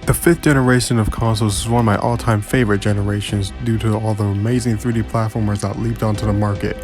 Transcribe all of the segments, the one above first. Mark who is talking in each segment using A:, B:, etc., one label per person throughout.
A: The 5th generation of consoles is one of my all-time favorite generations due to all the amazing 3D platformers that leaped onto the market.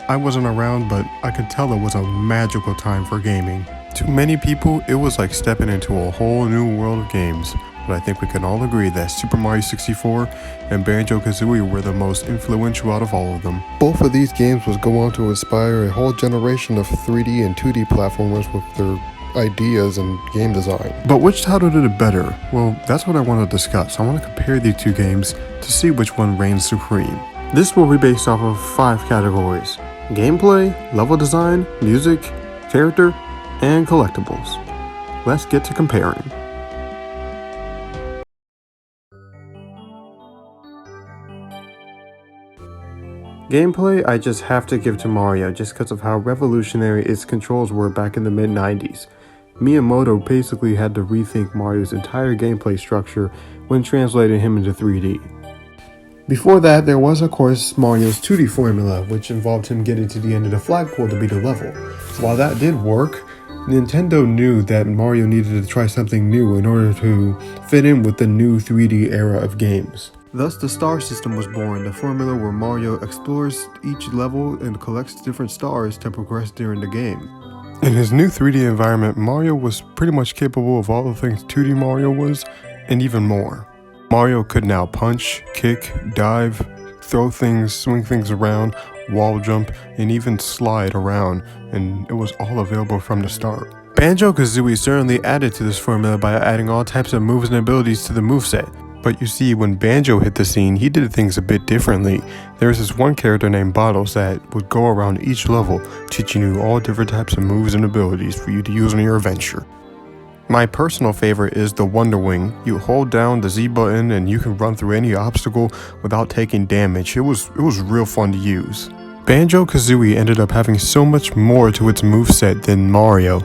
A: I wasn't around, but I could tell it was a magical time for gaming. To many people, it was like stepping into a whole new world of games, but I think we can all agree that Super Mario 64 and Banjo-Kazooie were the most influential out of all of them. Both of these games would go on to inspire a whole generation of 3D and 2D platformers with their ideas and game design. But which title did it better? Well, that's what I want to discuss. I want to compare these two games to see which one reigns supreme. This will be based off of 5 categories: gameplay, level design, music, character, and collectibles. Let's get to comparing. Gameplay, I just have to give to Mario just because of how revolutionary its controls were back in the mid-90s. Miyamoto basically had to rethink Mario's entire gameplay structure when translating him into 3D. Before that, there was of course Mario's 2D formula, which involved him getting to the end of the flagpole to beat a level. While that did work, Nintendo knew that Mario needed to try something new in order to fit in with the new 3D era of games. Thus, the star system was born, the formula where Mario explores each level and collects different stars to progress during the game. In his new 3D environment, Mario was pretty much capable of all the things 2D Mario was, and even more. Mario could now punch, kick, dive, throw things, swing things around, wall jump, and even slide around, and it was all available from the start. Banjo-Kazooie certainly added to this formula by adding all types of moves and abilities to the moveset. But you see, when Banjo hit the scene, he did things a bit differently. There was this one character named Bottles that would go around each level, teaching you all different types of moves and abilities for you to use on your adventure. My personal favorite is the Wonder Wing. You hold down the Z button and you can run through any obstacle without taking damage. It was real fun to use. Banjo-Kazooie ended up having so much more to its moveset than Mario.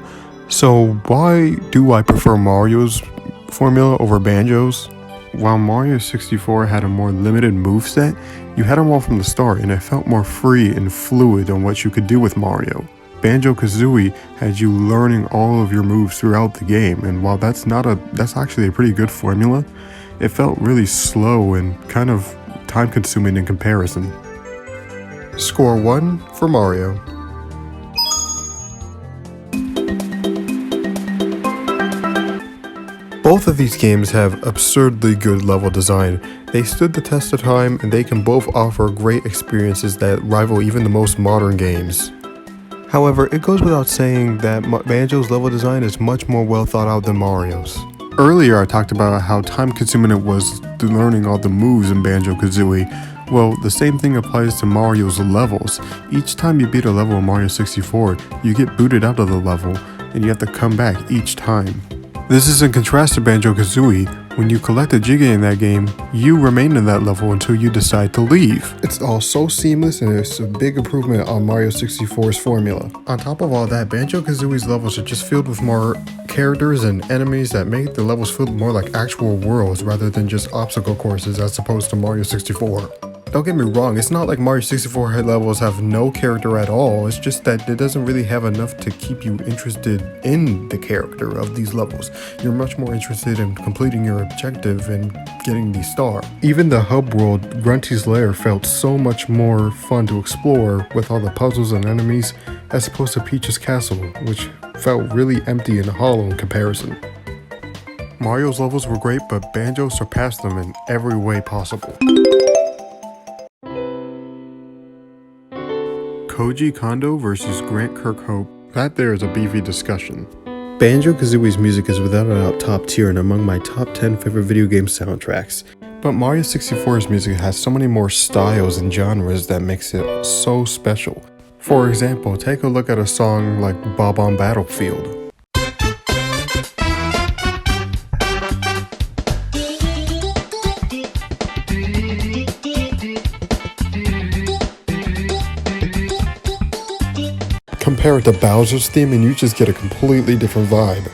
A: So why do I prefer Mario's formula over Banjo's? While Mario 64 had a more limited moveset, you had them all from the start and it felt more free and fluid on what you could do with Mario. Banjo-Kazooie had you learning all of your moves throughout the game, and while that's actually a pretty good formula, it felt really slow and kind of time-consuming in comparison. Score 1 for Mario. Both of these games have absurdly good level design. They stood the test of time and they can both offer great experiences that rival even the most modern games. However, it goes without saying that Banjo's level design is much more well thought out than Mario's. Earlier I talked about how time consuming it was to learning all the moves in Banjo-Kazooie. Well, the same thing applies to Mario's levels. Each time you beat a level in Mario 64, you get booted out of the level and you have to come back each time. This is in contrast to Banjo-Kazooie. When you collect a Jiggy in that game, you remain in that level until you decide to leave. It's all so seamless and it's a big improvement on Mario 64's formula. On top of all that, Banjo-Kazooie's levels are just filled with more characters and enemies that make the levels feel more like actual worlds rather than just obstacle courses as opposed to Mario 64. Don't get me wrong, it's not like Mario 64 levels have no character at all, it's just that it doesn't really have enough to keep you interested in the character of these levels. You're much more interested in completing your objective and getting the star. Even the hub world, Grunty's Lair, felt so much more fun to explore with all the puzzles and enemies as opposed to Peach's Castle, which felt really empty and hollow in comparison. Mario's levels were great, but Banjo surpassed them in every way possible. Koji Kondo versus Grant Kirkhope. That there is a beefy discussion. Banjo-Kazooie's music is without a doubt top tier and among my top 10 favorite video game soundtracks. But Mario 64's music has so many more styles and genres that makes it so special. For example, take a look at a song like Bob-omb Battlefield. Compare it to Bowser's theme and you just get a completely different vibe.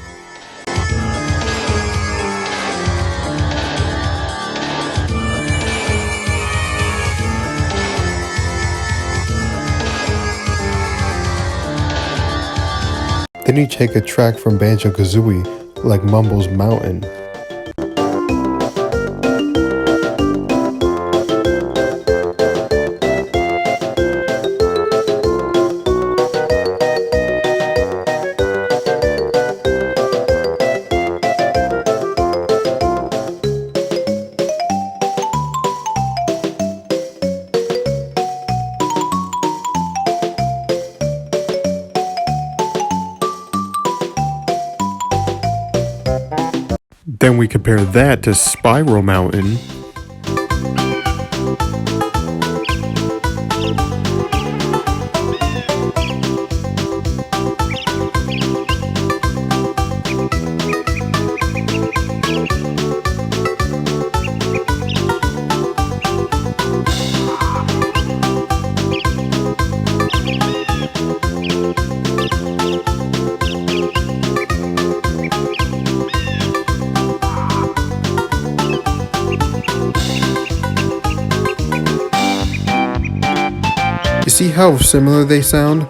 A: Then you take a track from Banjo-Kazooie like Mumbo's Mountain. Then we compare that to Spiral Mountain. You see how similar they sound?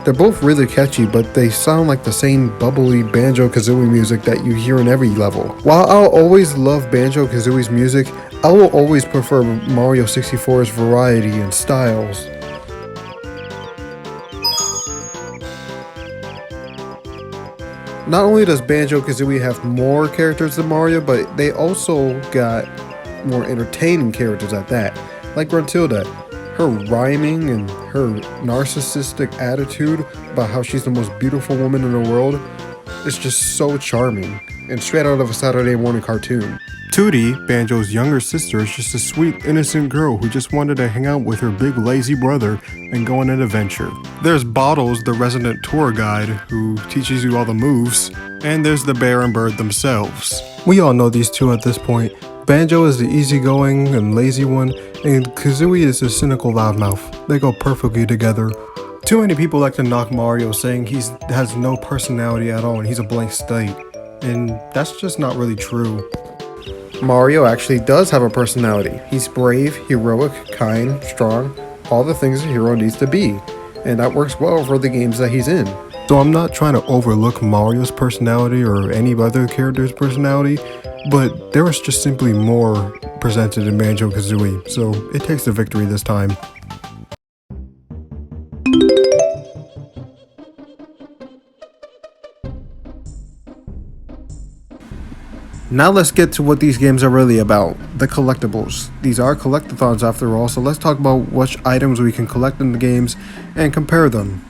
A: They're both really catchy, but they sound like the same bubbly Banjo-Kazooie music that you hear in every level. While I'll always love Banjo-Kazooie's music, I will always prefer Mario 64's variety and styles. Not only does Banjo-Kazooie have more characters than Mario, but they also got more entertaining characters at that, like Gruntilda. Her rhyming and her narcissistic attitude about how she's the most beautiful woman in the world is just so charming, and straight out of a Saturday morning cartoon. Tootie, Banjo's younger sister, is just a sweet, innocent girl who just wanted to hang out with her big lazy brother and go on an adventure. There's Bottles, the resident tour guide, who teaches you all the moves, and there's the bear and bird themselves. We all know these two at this point. Banjo is the easygoing and lazy one, and Kazooie is the cynical loudmouth. They go perfectly together. Too many people like to knock Mario, saying he has no personality at all and he's a blank slate, and that's just not really true. Mario actually does have a personality. He's brave, heroic, kind, strong, all the things a hero needs to be, and that works well for the games that he's in. So I'm not trying to overlook Mario's personality or any other character's personality, but there was just simply more presented in Banjo-Kazooie, so it takes the victory this time. Now let's get to what these games are really about, the collectibles. These are collectathons after all, so let's talk about which items we can collect in the games and compare them.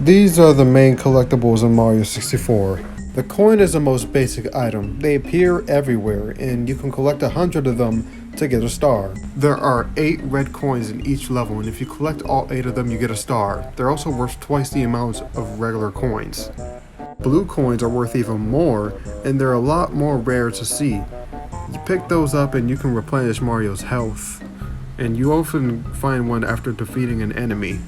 A: These are the main collectibles in Mario 64. The coin is the most basic item. They appear everywhere, and you can collect 100 of them to get a star. There are 8 red coins in each level, and if you collect all 8 of them, you get a star. They're also worth twice the amount of regular coins. Blue coins are worth even more, and they're a lot more rare to see. You pick those up and you can replenish Mario's health, and you often find one after defeating an enemy.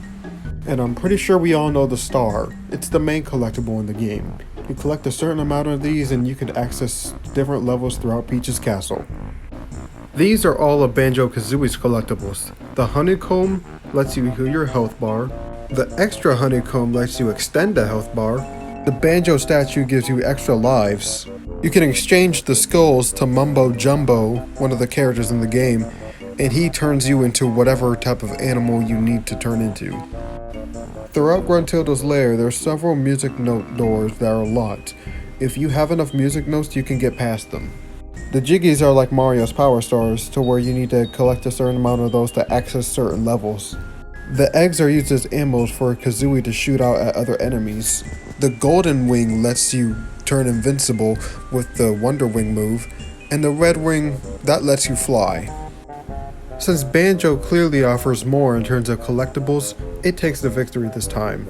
A: And I'm pretty sure we all know the star. It's the main collectible in the game. You collect a certain amount of these and you can access different levels throughout Peach's castle. These are all of Banjo-Kazooie's collectibles. The honeycomb lets you heal your health bar. The extra honeycomb lets you extend the health bar. The Banjo statue gives you extra lives. You can exchange the skulls to Mumbo Jumbo, one of the characters in the game, and he turns you into whatever type of animal you need to turn into. Throughout Gruntilda's lair, there are several music note doors that are locked. If you have enough music notes, you can get past them. The Jiggies are like Mario's Power Stars, to where you need to collect a certain amount of those to access certain levels. The eggs are used as ammo for Kazooie to shoot out at other enemies. The Golden Wing lets you turn invincible with the Wonder Wing move, and the Red Wing, that lets you fly. Since Banjo clearly offers more in terms of collectibles, it takes the victory this time.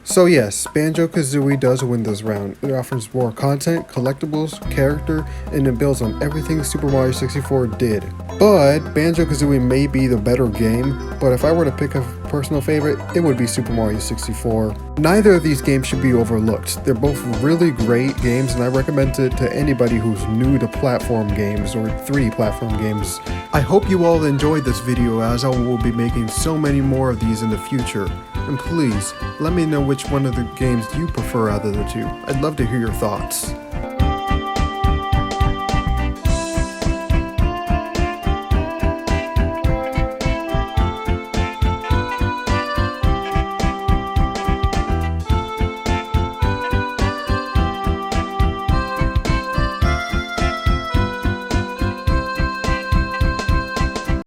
A: So yes, Banjo-Kazooie does win this round. It offers more content, collectibles, character, and it builds on everything Super Mario 64 did. But Banjo-Kazooie may be the better game, but if I were to pick a personal favorite, it would be Super Mario 64. Neither of these games should be overlooked. They're both really great games, and I recommend it to anybody who's new to platform games or 3D platform games. I hope you all enjoyed this video, as I will be making so many more of these in the future. And please, let me know which one of the games you prefer out of the two. I'd love to hear your thoughts.